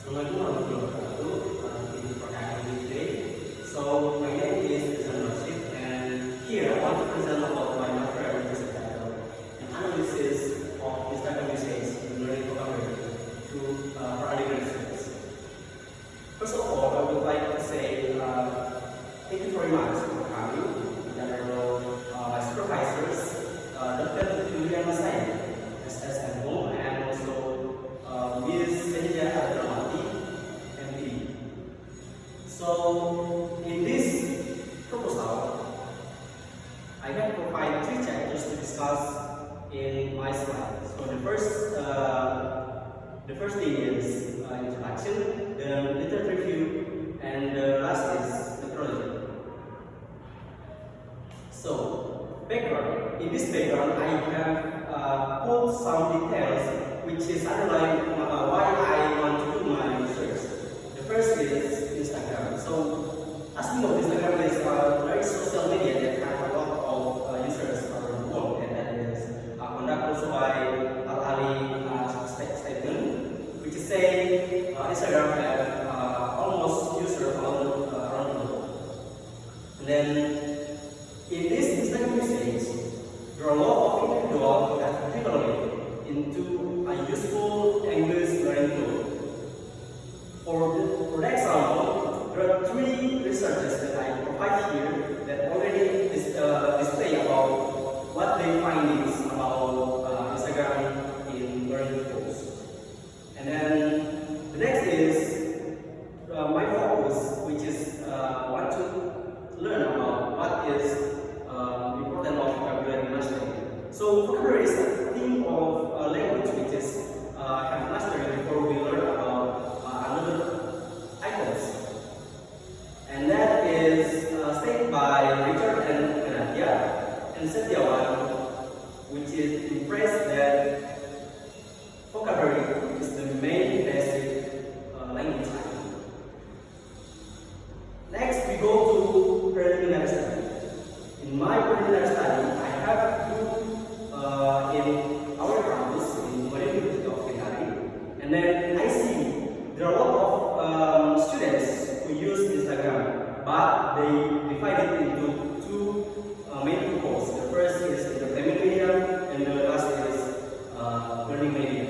Assalamualaikum warahmatullahi wabarakatuh. Ini pertanyaan ini today. So my name is Rizal Nur, and here I want to present about my master which is entitled an analysis of Instagram usage in learning vocabulary to for undergraduate students. First of all, I would like to say thank you very much for coming. And my supervisors, Dr. Julian Masai, SSMO, and also Ms. Senja Adramati, MD. So, in this proposal, I have provided 3 chapters to discuss in my slides. So, the first thing is introduction, then literature review, and the last is methodology. So, background. In this background, I have put some details which is underlying why I want to do my research. The first is Instagram. So, as you know, Instagram is a very social media that has a lot of users around the world, and that is conducted also by Al-Ali statement, which is saying Instagram has almost users around the world. And then, in this Instagram usage, there are a lot of individuals that have developed into a useful English learning tool. For example, there are 3 researchers that I provide here that already display about what their findings about Instagram in learning tools. And then the next is my focus, which is want to learn about what is important of vocabulary mastery. So vocabulary is a theme of language which is have mastery before we learn about another items. And that is stated by Richard and Setiawan, which is impressed that vocabulary is the main basic language item. Next, we go to preliminary study. In my preliminary study, I have looked in our campus in University of Kendari, and then I see there are a lot of students who use Instagram, but they divide it into 2 main groups. The first is entertainment media, and the last is learning media.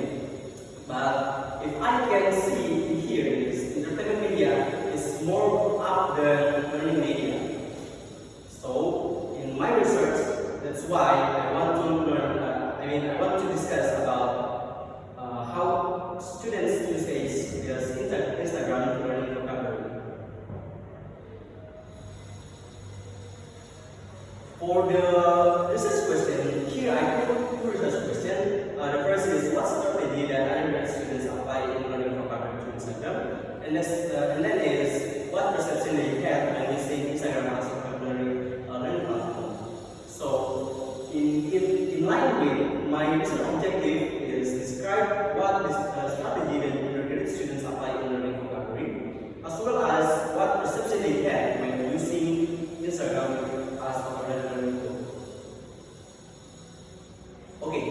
But if I can see in here, is entertainment media is more up than learning media. So in my research, that's why I want to learn. I want to discuss about how students use Instagram to learn vocabulary. For the research question, here I put 2 research questions. The first is what strategy that undergrad students apply in learning vocabulary through Instagram, and then is what perception they have when using Instagram as a vocabulary learning platform. So, in line with my research objective is describe what strategy that undergraduate students apply in learning vocabulary, as well as what perception they have when using Instagram as a vocabulary learning tool. Okay,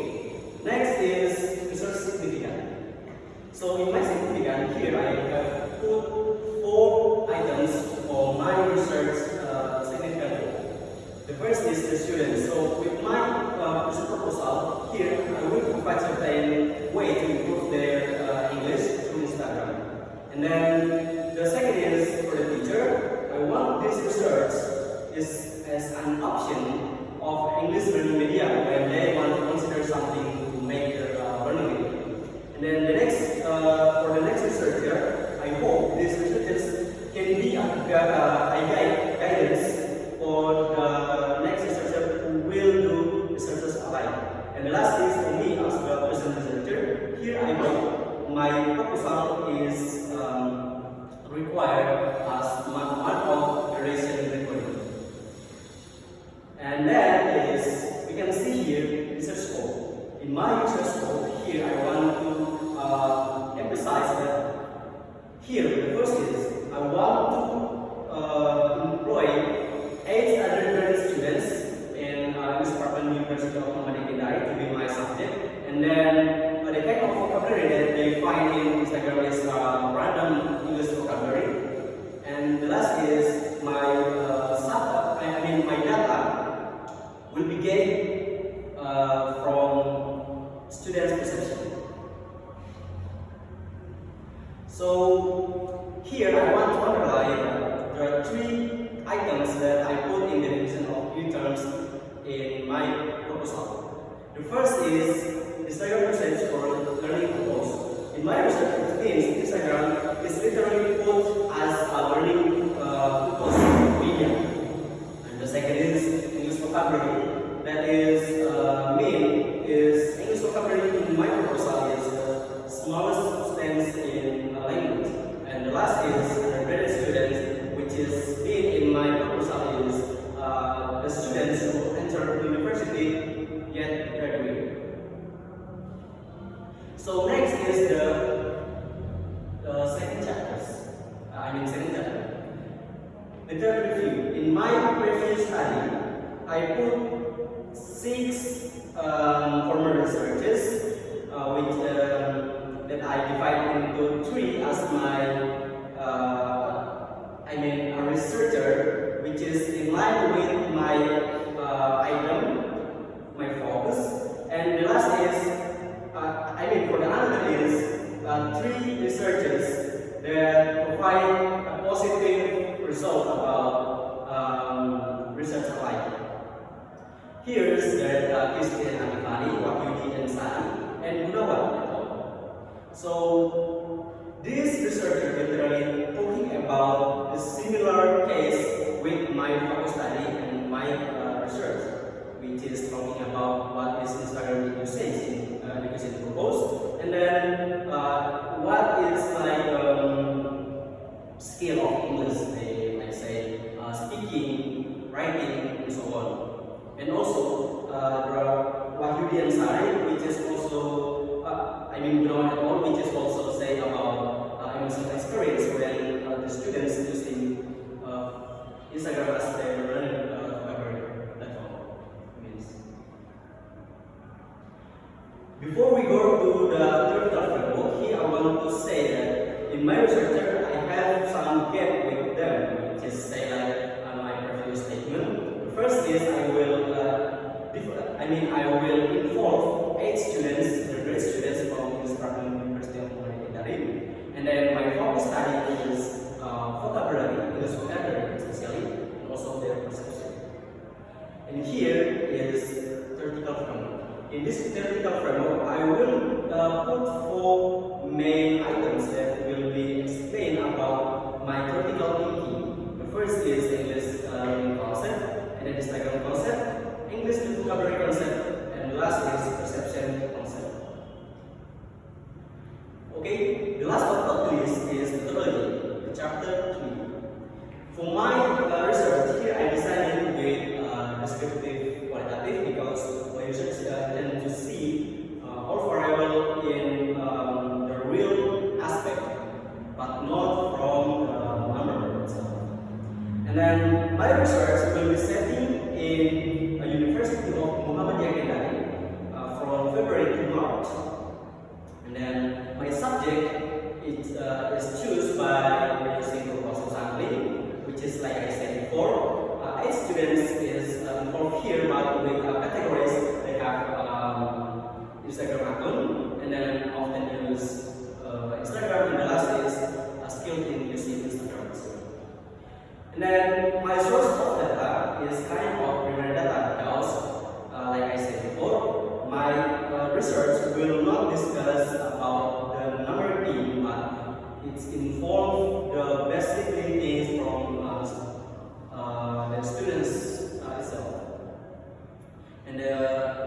next is research significance. So in my significance here I have put 4 items for my research significance. The first is the students. So with my research proposal here, I will provide certain way to improve their English through Instagram. And then the second is for the teacher. I want this research is as an option of English learning media when they want to consider something to make their learning media. And then the next for the next researcher, I hope these researchers can be a guidance for the next researcher who will do researchers alike. And the last is for me as a present researcher. Here I hope my proposal is required as one of the relation recording. And then is we can see here research scope. In my research scope here I want to emphasize that here the first is I want to employ 8 undergraduate students in English Department University of Kendari to be my subject, and then the kind of vocabulary that they find in Instagram is random So here I want to underline there are three items that I put in the definition of new terms in my proposal. The first is Instagram usage for learning purpose. In my research, it means Instagram is literally put as a learning purpose media. And the second is English vocabulary. That is is English vocabulary in my proposal is the smallest substance in a language. And the last is undergraduate students, which is in my proposal is the students who enter university yet graduate. So next is the second chapter. Second chapter. The third review. In my review study, I put 6 formal researches, which that I divide into 3 as my a researcher, which is in line with my item, my focus, and the last is for the other is 3 researchers that provide a positive result about research alike. Here's that Christian Amifani, Wahyudi and Sani, and Gunawan et al. So this researcher literally talking about the similar case with my focus study and my research, which is talking about what is Instagram usage in education purpose, and then what is skill of English, they might say speaking, writing, and so on. And also Wahyudi and Sari, which is also Gunawan et al, which is also say about emotional experience when the students using Instagram as their learning platform. Before we go to the theoretical framework, here I want to say that in my research I have some gap with them, which is say like my previous statement. The first is I will involve 8 students, graduate students from University of Humanity, and then my focus study is vocabulary, English vocabulary especially, and also their perception. And here is theoretical framework. In this theoretical framework, I will put 4 main items that will be explained about my theoretical thinking. The first is English concept, and then Instagram concept, English vocabulary concept, and the last is perception concept. Okay, the last but not least is methodology, chapter 3. For my research, here I decided with descriptive qualitative because my research tend to see all variable in the real aspect, but not from the number itself. And then my research will be setting in a University of Muhammadiyah Kendari from February to March. And then my subject is chosen by using proposal sampling, which is like I said before. 8 students is involved here, but with categories. They have Instagram account, and then often use Instagram, and the last is skilled in using Instagram. And then my source of data is kind of primary data because, like I said before, my research will not discuss about the number team, but it's involved the basic things from the students itself. And the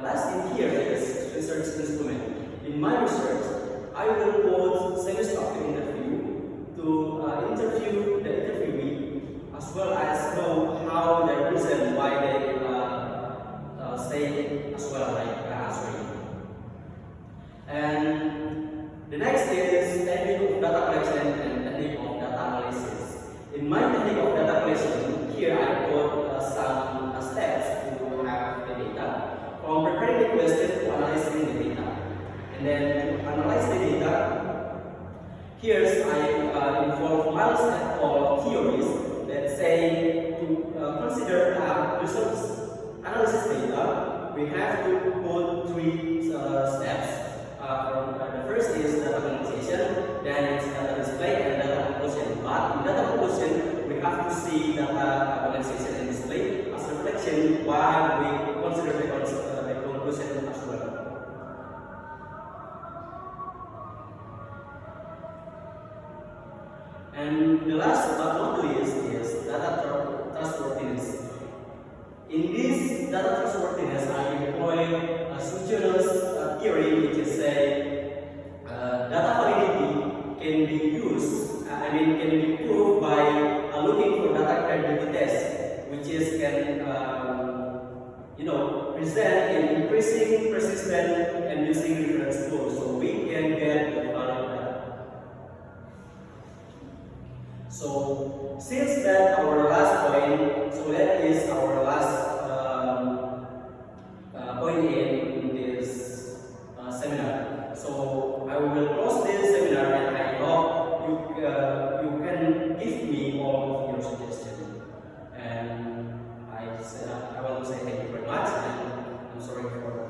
last thing here is research instrument. In my research, I will put semi-structured interview to interview the interviewee, as well as know how the reason why they say as well like answering. And the next is technique of data collection and technique of data analysis. In my technique of data collection, here I put some steps to have the data, from preparing the question to analyzing the data. And then to analyze the data, here I involve Miles et al. Theories that say to consider results analysis data, we have to put 3 steps. The first is data organization, then it's data display, have to see data organization and display as reflection while we consider the conclusion as well. And the last but not least is data trustworthiness. In this data trustworthiness, I employ a Succion's theory, which is say data validity can be used, can be proved by looking for data credibility test, which is can present in increasing, persistent, and using reference tools, so we can get the valid data. So since that our last point, so that is our last point in this seminar. So I will close this seminar, and I hope you can give me all of your suggestions. And I want to say thank you very much, and I'm sorry for